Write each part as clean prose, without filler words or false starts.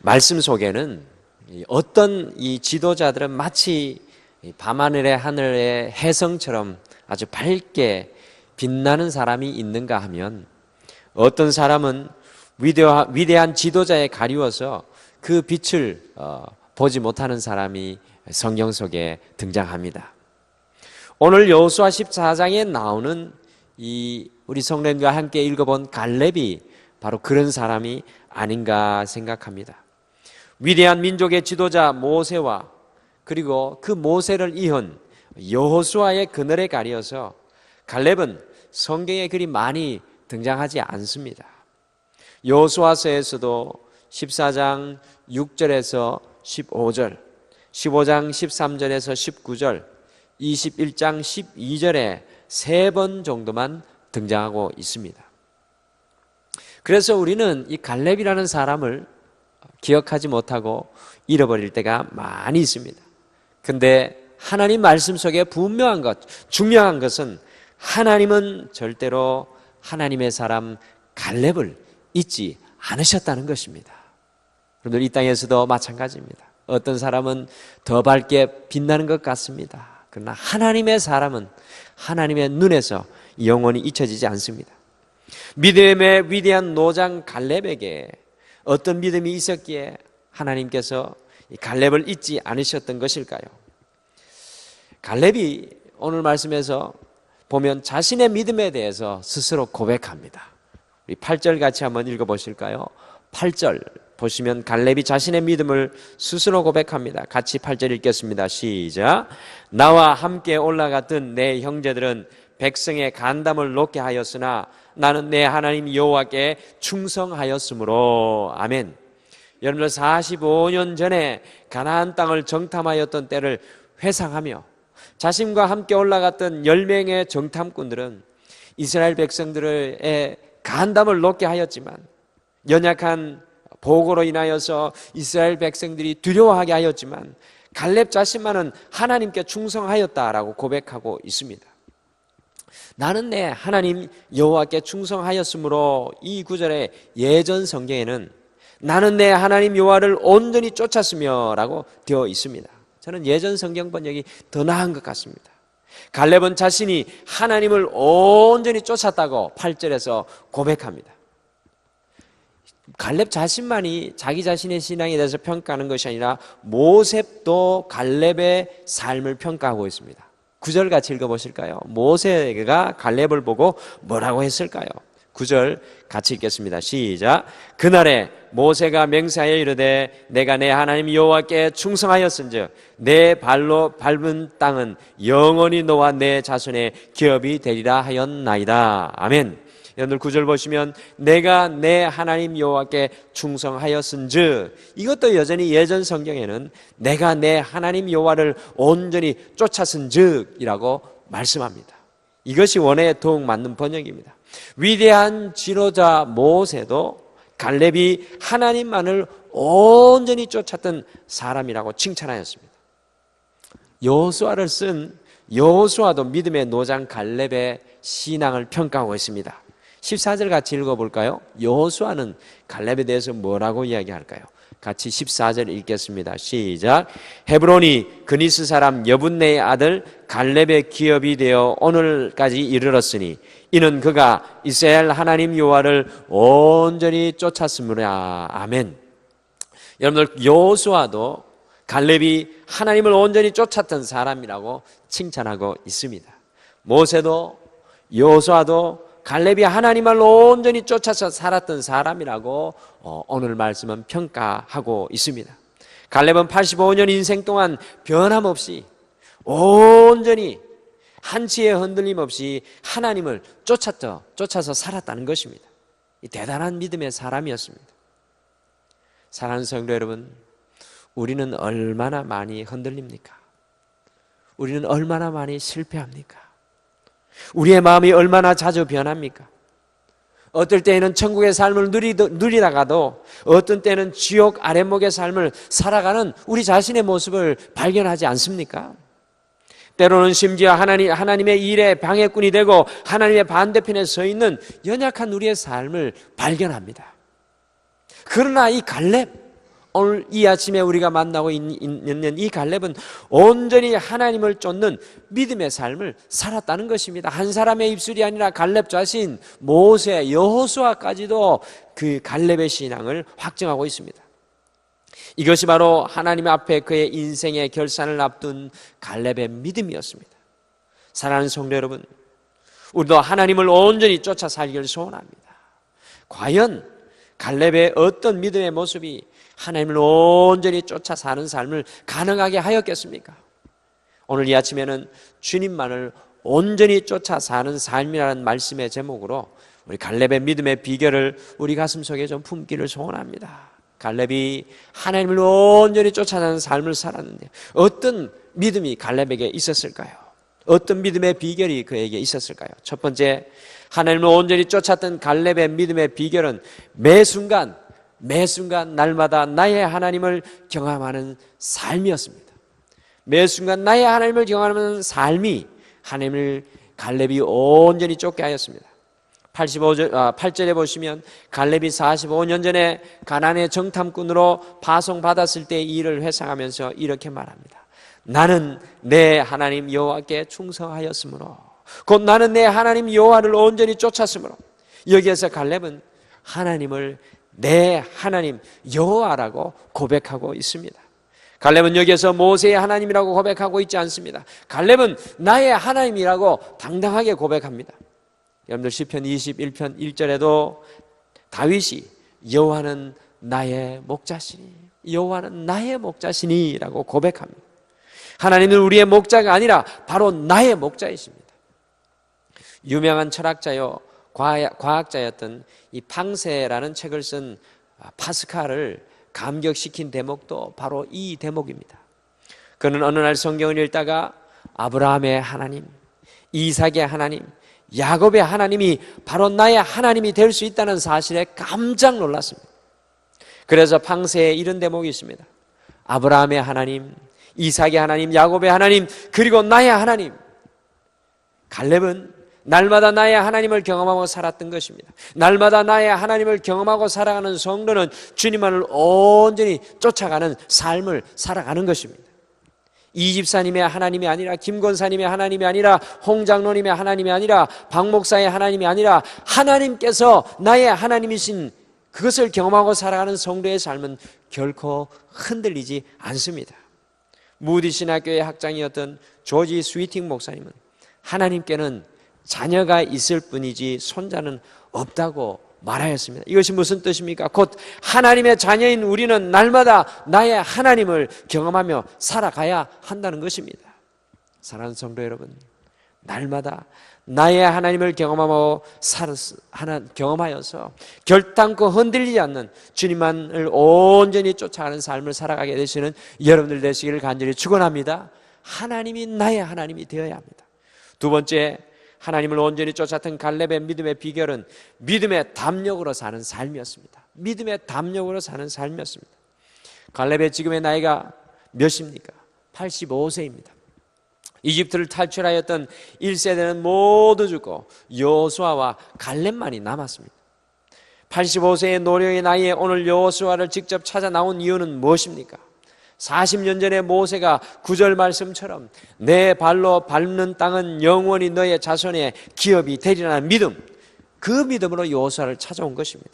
말씀 속에는 어떤 이 지도자들은 마치 밤하늘의 하늘의 혜성처럼 아주 밝게 빛나는 사람이 있는가 하면, 어떤 사람은 위대한 지도자에 가리워서 그 빛을 보지 못하는 사람이 성경 속에 등장합니다. 오늘 여호수아 14장에 나오는 우리 성도님과 함께 읽어본 갈렙이 바로 그런 사람이 아닌가 생각합니다. 위대한 민족의 지도자 모세와 그리고 그 모세를 이은 여호수아의 그늘에 가려서 갈렙은 성경에 그리 많이 등장하지 않습니다. 여호수아서에서도 14장 6절에서 15절, 15장 13절에서 19절, 21장 12절에 3번 정도만 등장하고 있습니다. 그래서 우리는 이 갈렙이라는 사람을 기억하지 못하고 잃어버릴 때가 많이 있습니다. 근데 하나님 말씀 속에 분명한 것, 중요한 것은 하나님은 절대로 하나님의 사람 갈렙을 잊지 않으셨다는 것입니다. 여러분들, 이 땅에서도 마찬가지입니다. 어떤 사람은 더 밝게 빛나는 것 같습니다. 그러나 하나님의 사람은 하나님의 눈에서 영원히 잊혀지지 않습니다. 믿음의 위대한 노장 갈렙에게 어떤 믿음이 있었기에 하나님께서 갈렙을 잊지 않으셨던 것일까요? 갈렙이 오늘 말씀에서 보면 자신의 믿음에 대해서 스스로 고백합니다. 우리 8절 같이 한번 읽어보실까요? 8절 보시면 갈렙이 자신의 믿음을 스스로 고백합니다. 같이 8절 읽겠습니다. 시작. 나와 함께 올라갔던 내 형제들은 백성의 간담을 놓게 하였으나 나는 내 하나님 여호와께 충성하였으므로. 아멘. 여러분들, 45년 전에 가나안 땅을 정탐하였던 때를 회상하며 자신과 함께 올라갔던 10명의 정탐꾼들은 이스라엘 백성들의 간담을 놓게 하였지만, 연약한 보고로 인하여서 이스라엘 백성들이 두려워하게 하였지만, 갈렙 자신만은 하나님께 충성하였다라고 고백하고 있습니다. 나는 내 하나님 여호와께 충성하였으므로, 이 구절의 예전 성경에는 나는 내 하나님 여호와를 온전히 쫓았으며 라고 되어 있습니다. 저는 예전 성경 번역이 더 나은 것 같습니다. 갈렙은 자신이 하나님을 온전히 쫓았다고 8절에서 고백합니다. 갈렙 자신만이 자기 자신의 신앙에 대해서 평가하는 것이 아니라 모세도 갈렙의 삶을 평가하고 있습니다. 9절 같이 읽어보실까요? 모세가 갈렙을 보고 뭐라고 했을까요? 9절 같이 읽겠습니다. 시작. 그날에 모세가 맹세하여 이르되 내가 내 하나님 여호와께 충성하였은즉 내 발로 밟은 땅은 영원히 너와 내 자손의 기업이 되리라 하였나이다. 아멘. 여러분들 9절 보시면 내가 내 하나님 여호와께 충성하였은즉, 이것도 여전히 예전 성경에는 내가 내 하나님 여호와를 온전히 쫓았은즉 이라고 말씀합니다. 이것이 원어에 더욱 맞는 번역입니다. 위대한 지도자 모세도 갈렙이 하나님만을 온전히 쫓았던 사람이라고 칭찬하였습니다. 여호수아를 쓴 여호수아도 믿음의 노장 갈렙의 신앙을 평가하고 있습니다. 14절 같이 읽어볼까요? 여호수아는 갈렙에 대해서 뭐라고 이야기할까요? 같이 14절 읽겠습니다. 시작. 헤브론이 그니스 사람 여분네의 아들 갈렙의 기업이 되어 오늘까지 이르렀으니 이는 그가 이스라엘 하나님 여호와를 온전히 쫓았으므라. 아멘. 여러분들, 여호수아도 갈렙이 하나님을 온전히 쫓았던 사람이라고 칭찬하고 있습니다. 모세도 여호수아도 갈렙이 하나님을 온전히 쫓아서 살았던 사람이라고 오늘 말씀은 평가하고 있습니다. 갈렙은 85년 인생 동안 변함없이 온전히 한치의 흔들림 없이 하나님을 쫓아서 살았다는 것입니다. 이 대단한 믿음의 사람이었습니다. 사랑하는 성도 여러분, 우리는 얼마나 많이 흔들립니까? 우리는 얼마나 많이 실패합니까? 우리의 마음이 얼마나 자주 변합니까? 어떨 때에는 천국의 삶을 누리다가도 어떤 때는 지옥 아랫목의 삶을 살아가는 우리 자신의 모습을 발견하지 않습니까? 때로는 심지어 하나님의 일에 방해꾼이 되고 하나님의 반대편에 서 있는 연약한 우리의 삶을 발견합니다. 그러나 이 갈렙, 오늘 이 아침에 우리가 만나고 있는 이 갈렙은 온전히 하나님을 쫓는 믿음의 삶을 살았다는 것입니다. 한 사람의 입술이 아니라 갈렙 자신, 모세, 여호수아까지도 그 갈렙의 신앙을 확증하고 있습니다. 이것이 바로 하나님 앞에 그의 인생의 결산을 앞둔 갈렙의 믿음이었습니다. 사랑하는 성도 여러분, 우리도 하나님을 온전히 쫓아 살기를 소원합니다. 과연 갈렙의 어떤 믿음의 모습이 하나님을 온전히 쫓아 사는 삶을 가능하게 하였겠습니까? 오늘 이 아침에는 주님만을 온전히 쫓아 사는 삶이라는 말씀의 제목으로 우리 갈렙의 믿음의 비결을 우리 가슴속에 좀 품기를 소원합니다. 갈렙이 하나님을 온전히 쫓아가는 삶을 살았는데 어떤 믿음이 갈렙에게 있었을까요? 어떤 믿음의 비결이 그에게 있었을까요? 첫 번째, 하나님을 온전히 쫓았던 갈렙의 믿음의 비결은 매 순간 날마다 나의 하나님을 경험하는 삶이었습니다. 매 순간 나의 하나님을 경험하는 삶이 하나님을 갈렙이 온전히 쫓게 하였습니다. 8절에 보시면 갈렙이 45년 전에 가나안의 정탐꾼으로 파송받았을 때 이 일을 회상하면서 이렇게 말합니다. 나는 내 하나님 여호와께 충성하였으므로, 곧 나는 내 하나님 여호와를 온전히 쫓았으므로. 여기에서 갈렙은 하나님을 내 하나님 여호와라고 고백하고 있습니다. 갈렙은 여기에서 모세의 하나님이라고 고백하고 있지 않습니다. 갈렙은 나의 하나님이라고 당당하게 고백합니다. 여러분들 시편 21편 1절에도 다윗이 여호와는 나의 목자시니, 여호와는 나의 목자시니라고 고백합니다. 하나님은 우리의 목자가 아니라 바로 나의 목자이십니다. 유명한 철학자요 과학자였던 이 팡세라는 책을 쓴 파스칼을 감격시킨 대목도 바로 이 대목입니다. 그는 어느 날 성경을 읽다가 아브라함의 하나님, 이삭의 하나님, 야곱의 하나님이 바로 나의 하나님이 될 수 있다는 사실에 깜짝 놀랐습니다. 그래서 팡세에 이런 대목이 있습니다. 아브라함의 하나님, 이삭의 하나님, 야곱의 하나님, 그리고 나의 하나님. 갈렙은 날마다 나의 하나님을 경험하고 살았던 것입니다. 날마다 나의 하나님을 경험하고 살아가는 성도는 주님만을 온전히 쫓아가는 삶을 살아가는 것입니다. 이 집사님의 하나님이 아니라, 김 권사님의 하나님이 아니라, 홍 장로님의 하나님이 아니라, 박 목사의 하나님이 아니라 하나님께서 나의 하나님이신 그것을 경험하고 살아가는 성도의 삶은 결코 흔들리지 않습니다. 무디 신학교의 학장이었던 조지 스위팅 목사님은 하나님께는 자녀가 있을 뿐이지 손자는 없다고 말하였습니다. 이것이 무슨 뜻입니까? 곧 하나님의 자녀인 우리는 날마다 나의 하나님을 경험하며 살아가야 한다는 것입니다. 사랑하는 성도 여러분, 날마다 나의 하나님을 경험하여서 결단코 흔들리지 않는 주님만을 온전히 쫓아가는 삶을 살아가게 되시는 여러분들 되시기를 간절히 축원합니다. 하나님이 나의 하나님이 되어야 합니다. 두 번째, 하나님을 온전히 쫓았던 갈렙의 믿음의 비결은 믿음의 담력으로 사는 삶이었습니다. 믿음의 담력으로 사는 삶이었습니다. 갈렙의 지금의 나이가 몇입니까? 85세입니다. 이집트를 탈출하였던 1세대는 모두 죽고 여호수아와 갈렙만이 남았습니다. 85세의 노령의 나이에 오늘 여호수아를 직접 찾아 나온 이유는 무엇입니까? 40년 전에 모세가 9절 말씀처럼 내 발로 밟는 땅은 영원히 너의 자손의 기업이 되리라는 믿음, 그 믿음으로 여호수아를 찾아온 것입니다.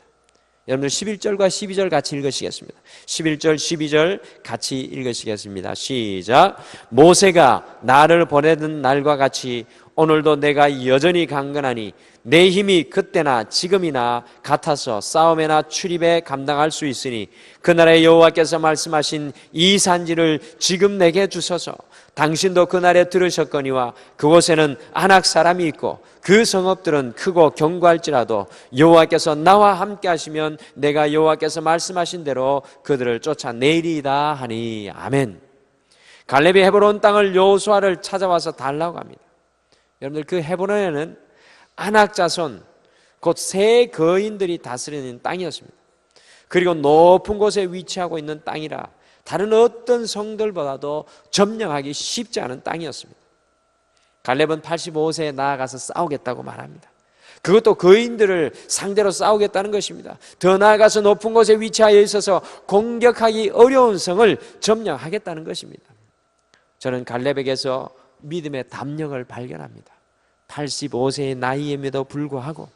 여러분들 11절과 12절 같이 읽으시겠습니다. 11절 12절 같이 읽으시겠습니다. 시작. 모세가 나를 보내던 날과 같이 오늘도 내가 여전히 강건하니 내 힘이 그때나 지금이나 같아서 싸움에나 출입에 감당할 수 있으니 그날에 여호와께서 말씀하신 이 산지를 지금 내게 주소서. 당신도 그날에 들으셨거니와 그곳에는 아낙 사람이 있고 그 성읍들은 크고 견고할지라도 여호와께서 나와 함께 하시면 내가 여호와께서 말씀하신 대로 그들을 쫓아내리이다 하니. 아멘. 갈렙이 헤브론 땅을 여호수아를 찾아와서 달라고 합니다. 여러분들, 그 헤브론에는 아낙 자손, 곧 세 거인들이 다스리는 땅이었습니다. 그리고 높은 곳에 위치하고 있는 땅이라 다른 어떤 성들보다도 점령하기 쉽지 않은 땅이었습니다. 갈렙은 85세에 나아가서 싸우겠다고 말합니다. 그것도 거인들을 상대로 싸우겠다는 것입니다. 더 나아가서 높은 곳에 위치하여 있어서 공격하기 어려운 성을 점령하겠다는 것입니다. 저는 갈렙에게서 믿음의 담력을 발견합니다. 85세의 나이임에도 불구하고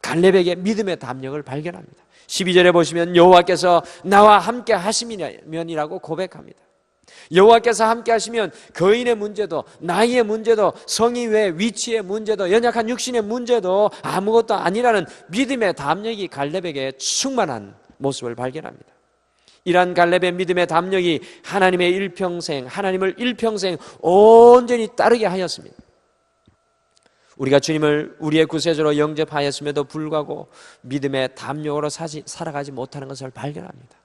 갈렙에게 믿음의 담력을 발견합니다. 12절에 보시면 여호와께서 나와 함께 하시면이라고 고백합니다. 여호와께서 함께 하시면 거인의 문제도, 나이의 문제도, 성이 외 위치의 문제도, 연약한 육신의 문제도 아무것도 아니라는 믿음의 담력이 갈렙에게 충만한 모습을 발견합니다. 이러한 갈렙의 믿음의 담력이 하나님의 일평생, 하나님을 일평생 온전히 따르게 하였습니다. 우리가 주님을 우리의 구세주로 영접하였음에도 불구하고 믿음의 담력으로 살아가지 못하는 것을 발견합니다.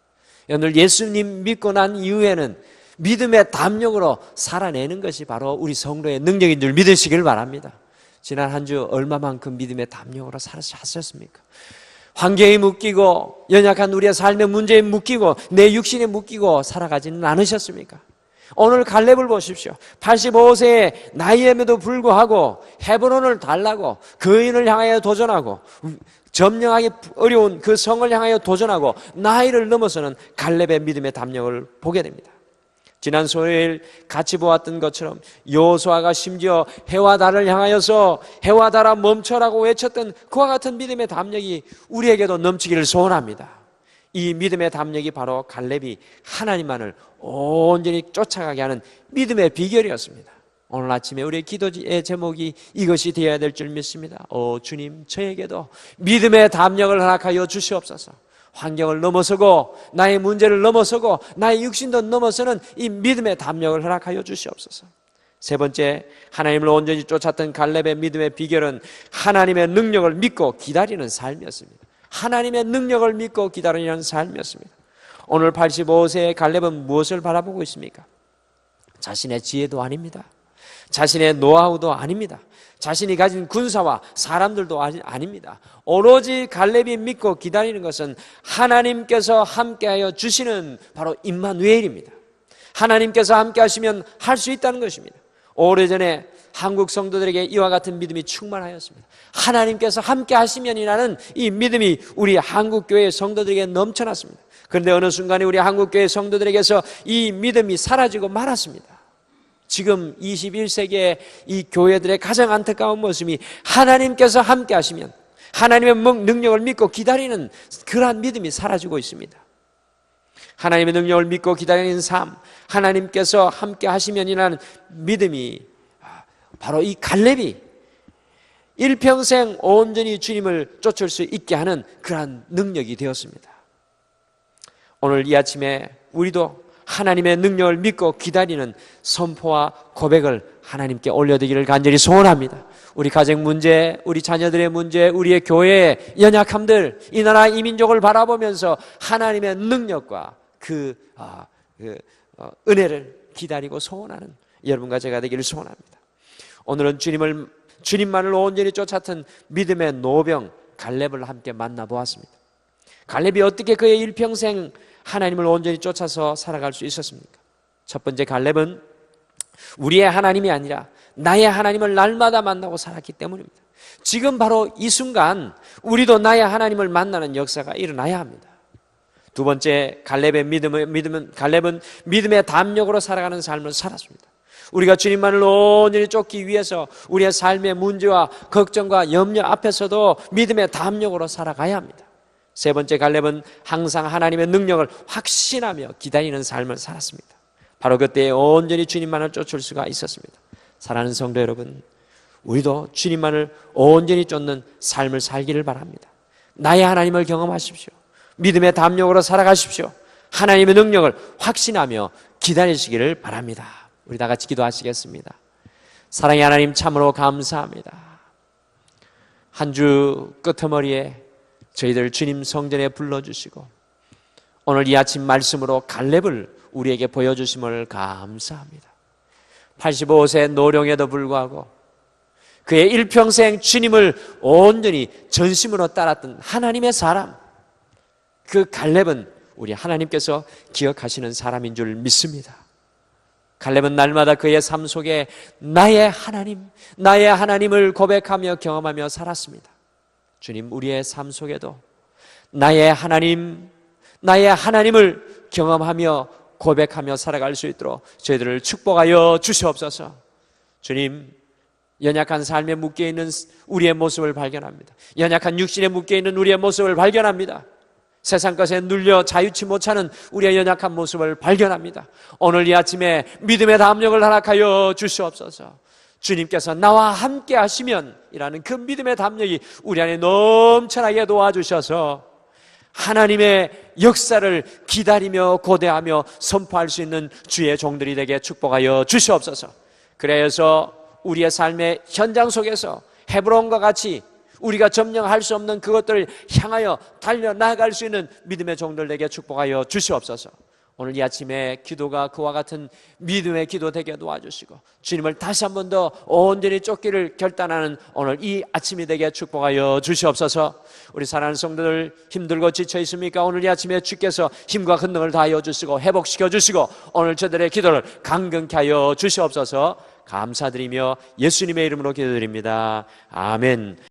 오늘 예수님 믿고 난 이후에는 믿음의 담력으로 살아내는 것이 바로 우리 성도의 능력인 줄 믿으시길 바랍니다. 지난 한 주 얼마만큼 믿음의 담력으로 살았습니까? 환경에 묶이고 연약한 우리의 삶의 문제에 묶이고 내 육신에 묶이고 살아가지는 않으셨습니까? 오늘 갈렙을 보십시오. 85세의 나이임에도 불구하고 헤브론을 달라고 거인을 향하여 도전하고 점령하기 어려운 그 성을 향하여 도전하고 나이를 넘어서는 갈렙의 믿음의 담력을 보게 됩니다. 지난 수요일 같이 보았던 것처럼 여호수아가 심지어 해와 달을 향하여서 해와 달아 멈춰라고 외쳤던 그와 같은 믿음의 담력이 우리에게도 넘치기를 소원합니다. 이 믿음의 담력이 바로 갈렙이 하나님만을 온전히 쫓아가게 하는 믿음의 비결이었습니다. 오늘 아침에 우리의 기도의 제목이 이것이 되어야 될 줄 믿습니다. 주님, 저에게도 믿음의 담력을 허락하여 주시옵소서. 환경을 넘어서고 나의 문제를 넘어서고 나의 육신도 넘어서는 이 믿음의 담력을 허락하여 주시옵소서. 세 번째, 하나님을 온전히 쫓았던 갈렙의 믿음의 비결은 하나님의 능력을 믿고 기다리는 삶이었습니다. 하나님의 능력을 믿고 기다리는 삶이었습니다. 오늘 85세의 갈렙은 무엇을 바라보고 있습니까? 자신의 지혜도 아닙니다. 자신의 노하우도 아닙니다. 자신이 가진 군사와 사람들도 아닙니다. 오로지 갈렙이 믿고 기다리는 것은 하나님께서 함께하여 주시는 바로 임마누엘입니다. 하나님께서 함께 하시면 할 수 있다는 것입니다. 오래전에 한국 성도들에게 이와 같은 믿음이 충만하였습니다. 하나님께서 함께 하시면이라는 이 믿음이 우리 한국교회 성도들에게 넘쳐났습니다. 그런데 어느 순간에 우리 한국교회 성도들에게서 이 믿음이 사라지고 말았습니다. 지금 21세기의 이 교회들의 가장 안타까운 모습이 하나님께서 함께 하시면 하나님의 능력을 믿고 기다리는 그러한 믿음이 사라지고 있습니다. 하나님의 능력을 믿고 기다리는 삶, 하나님께서 함께 하시면이라는 믿음이 바로 이 갈렙이 일평생 온전히 주님을 쫓을 수 있게 하는 그러한 능력이 되었습니다. 오늘 이 아침에 우리도 하나님의 능력을 믿고 기다리는 선포와 고백을 하나님께 올려드리기를 간절히 소원합니다. 우리 가정 문제, 우리 자녀들의 문제, 우리의 교회의 연약함들, 이 나라 이 민족을 바라보면서 하나님의 능력과 은혜를 기다리고 소원하는 여러분과 제가 되기를 소원합니다. 오늘은 주님만을 온전히 쫓았던 믿음의 노병 갈렙을 함께 만나보았습니다. 갈렙이 어떻게 그의 일평생 하나님을 온전히 쫓아서 살아갈 수 있었습니까? 첫 번째, 갈렙은 우리의 하나님이 아니라 나의 하나님을 날마다 만나고 살았기 때문입니다. 지금 바로 이 순간 우리도 나의 하나님을 만나는 역사가 일어나야 합니다. 두 번째, 갈렙은 믿음의 담력으로 살아가는 삶을 살았습니다. 우리가 주님만을 온전히 쫓기 위해서 우리의 삶의 문제와 걱정과 염려 앞에서도 믿음의 담력으로 살아가야 합니다. 세 번째, 갈렙은 항상 하나님의 능력을 확신하며 기다리는 삶을 살았습니다. 바로 그때에 온전히 주님만을 쫓을 수가 있었습니다. 사랑하는 성도 여러분, 우리도 주님만을 온전히 쫓는 삶을 살기를 바랍니다. 나의 하나님을 경험하십시오. 믿음의 담력으로 살아가십시오. 하나님의 능력을 확신하며 기다리시기를 바랍니다. 우리 다 같이 기도하시겠습니다. 사랑의 하나님, 참으로 감사합니다. 한 주 끄트머리에 저희들 주님 성전에 불러주시고 오늘 이 아침 말씀으로 갈렙을 우리에게 보여주심을 감사합니다. 85세 노령에도 불구하고 그의 일평생 주님을 온전히 전심으로 따랐던 하나님의 사람, 그 갈렙은 우리 하나님께서 기억하시는 사람인 줄 믿습니다. 갈렙은 날마다 그의 삶 속에 나의 하나님, 나의 하나님을 고백하며 경험하며 살았습니다. 주님, 우리의 삶 속에도 나의 하나님, 나의 하나님을 경험하며 고백하며 살아갈 수 있도록 저희들을 축복하여 주시옵소서. 주님, 연약한 삶에 묶여있는 우리의 모습을 발견합니다. 연약한 육신에 묶여있는 우리의 모습을 발견합니다. 세상 것에 눌려 자유치 못하는 우리의 연약한 모습을 발견합니다. 오늘 이 아침에 믿음의 담력을 허락하여 주시옵소서. 주님께서 나와 함께 하시면 이라는 그 믿음의 담력이 우리 안에 넘쳐나게 도와주셔서 하나님의 역사를 기다리며 고대하며 선포할 수 있는 주의 종들이 되게 축복하여 주시옵소서. 그래서 우리의 삶의 현장 속에서 헤브론과 같이 우리가 점령할 수 없는 그것들을 향하여 달려나갈 수 있는 믿음의 종들에게 축복하여 주시옵소서. 오늘 이 아침에 기도가 그와 같은 믿음의 기도 되게 도와주시고 주님을 다시 한 번 더 온전히 쫓기를 결단하는 오늘 이 아침이 되게 축복하여 주시옵소서. 우리 사랑하는 성도들 힘들고 지쳐 있습니까? 오늘 이 아침에 주께서 힘과 권능을 다하여 주시고 회복시켜 주시고 오늘 저들의 기도를 강건케 하여 주시옵소서. 감사드리며 예수님의 이름으로 기도드립니다. 아멘.